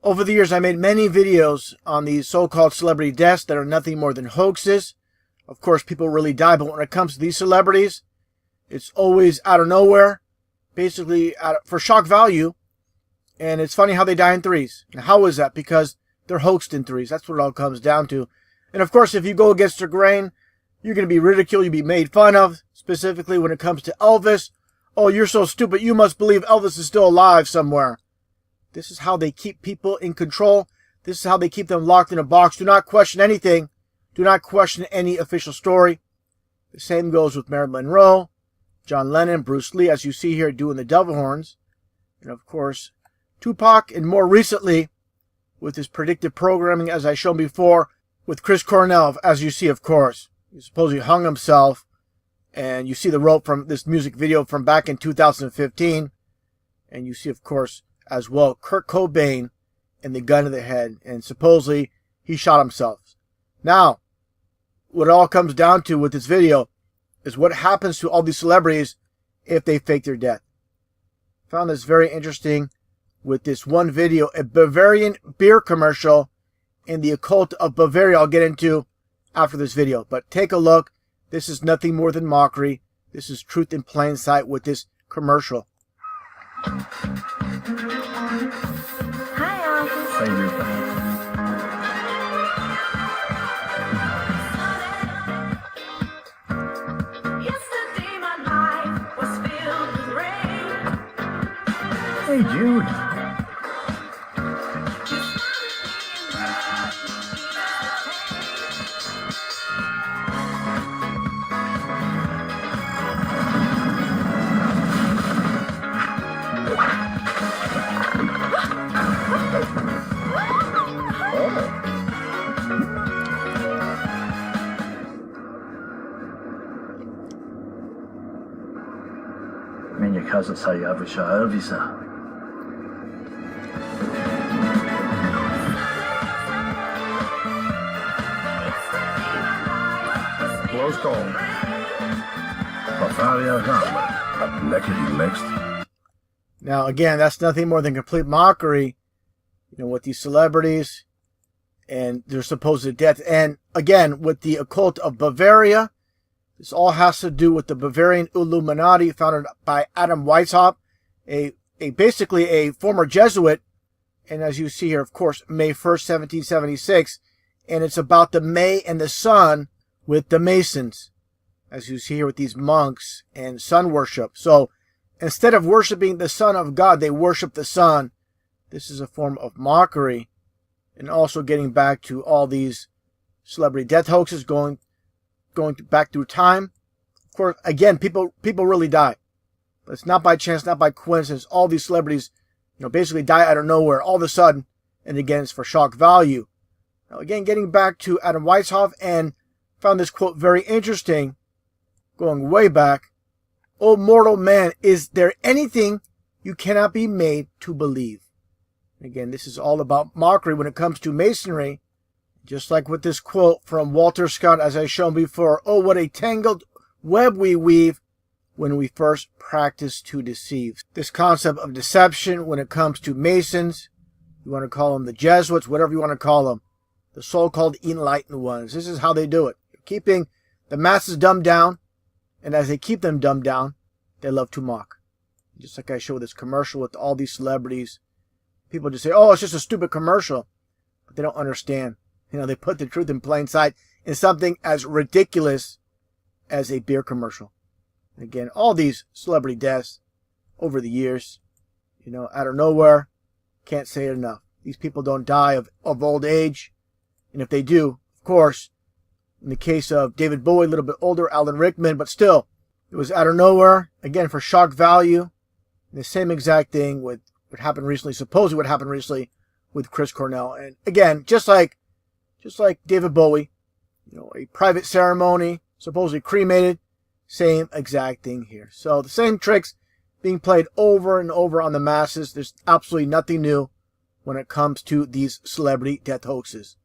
Over the years, I made many videos on these so-called celebrity deaths that are nothing more than hoaxes. Of course, people really die, but when it comes to these celebrities, it's always out of nowhere, basically for shock value. And it's funny how they die in threes. Now, how is that? Because they're hoaxed in threes. That's what it all comes down to. And of course, if you go against the grain, you're going to be ridiculed. You'll be made fun of, specifically when it comes to Elvis. Oh, you're so stupid. You must believe Elvis is still alive somewhere. This is how they keep people in control. This is how they keep them locked in a box. Do not question anything. Do not question any official story. The same goes with Marilyn Monroe, John Lennon, Bruce Lee, as you see here doing the devil horns. And of course, Tupac, and more recently, with his predictive programming, as I shown before, with Chris Cornell, as you see, of course. He supposedly hung himself, and you see the rope from this music video from back in 2015. And you see, of course, as well, Kurt Cobain and the gun to the head, and supposedly he shot himself. Now, what it all comes down to with this video is what happens to all these celebrities if they fake their death. I found this very interesting with this one video, a Bavarian beer commercial in the occult of Bavaria I'll get into after this video. But take a look. This is nothing more than mockery. This is truth in plain sight with this commercial. Hi, Elvis. Hey, Rita. Yesterday my life was filled with rain. Hey, Jude. Min cousin sa Elvis Elvis. Close call. Bavarian, lekker relaxed. Now, again, that's nothing more than complete mockery, with these celebrities and their supposed death. And again, with the occult of Bavaria, this all has to do with the Bavarian Illuminati founded by Adam Weishaupt, basically a former Jesuit. And as you see here, of course, May 1st, 1776. And it's about the May and the sun with the Masons, as you see here with these monks and sun worship. So instead of worshiping the Son of God, they worship the sun. This is a form of mockery. And also getting back to all these celebrity death hoaxes going back through time. Of course, again, people really die. But it's not by chance, not by coincidence. All these celebrities, basically die out of nowhere all of a sudden. And again, it's for shock value. Now, again, getting back to Adam Weishaupt, and found this quote very interesting, going way back. "O mortal man, is there anything you cannot be made to believe?" Again, this is all about mockery when it comes to Masonry. Just like with this quote from Walter Scott, as I shown before, "Oh, what a tangled web we weave when we first practice to deceive." This concept of deception when it comes to Masons, you want to call them the Jesuits, whatever you want to call them, the so-called enlightened ones. This is how they do it. Keeping the masses dumbed down, and as they keep them dumbed down, they love to mock. Just like I showed this commercial with all these celebrities. People just say, "Oh, it's just a stupid commercial." But they don't understand. They put the truth in plain sight in something as ridiculous as a beer commercial. And again, all these celebrity deaths over the years, out of nowhere, can't say it enough. These people don't die of old age. And if they do, of course, in the case of David Bowie, a little bit older, Alan Rickman, but still, it was out of nowhere, again, for shock value. And the same exact thing with what happened recently, supposedly what happened recently with Chris Cornell. And again, just like David Bowie, a private ceremony, supposedly cremated, same exact thing here. So the same tricks being played over and over on the masses. There's absolutely nothing new when it comes to these celebrity death hoaxes.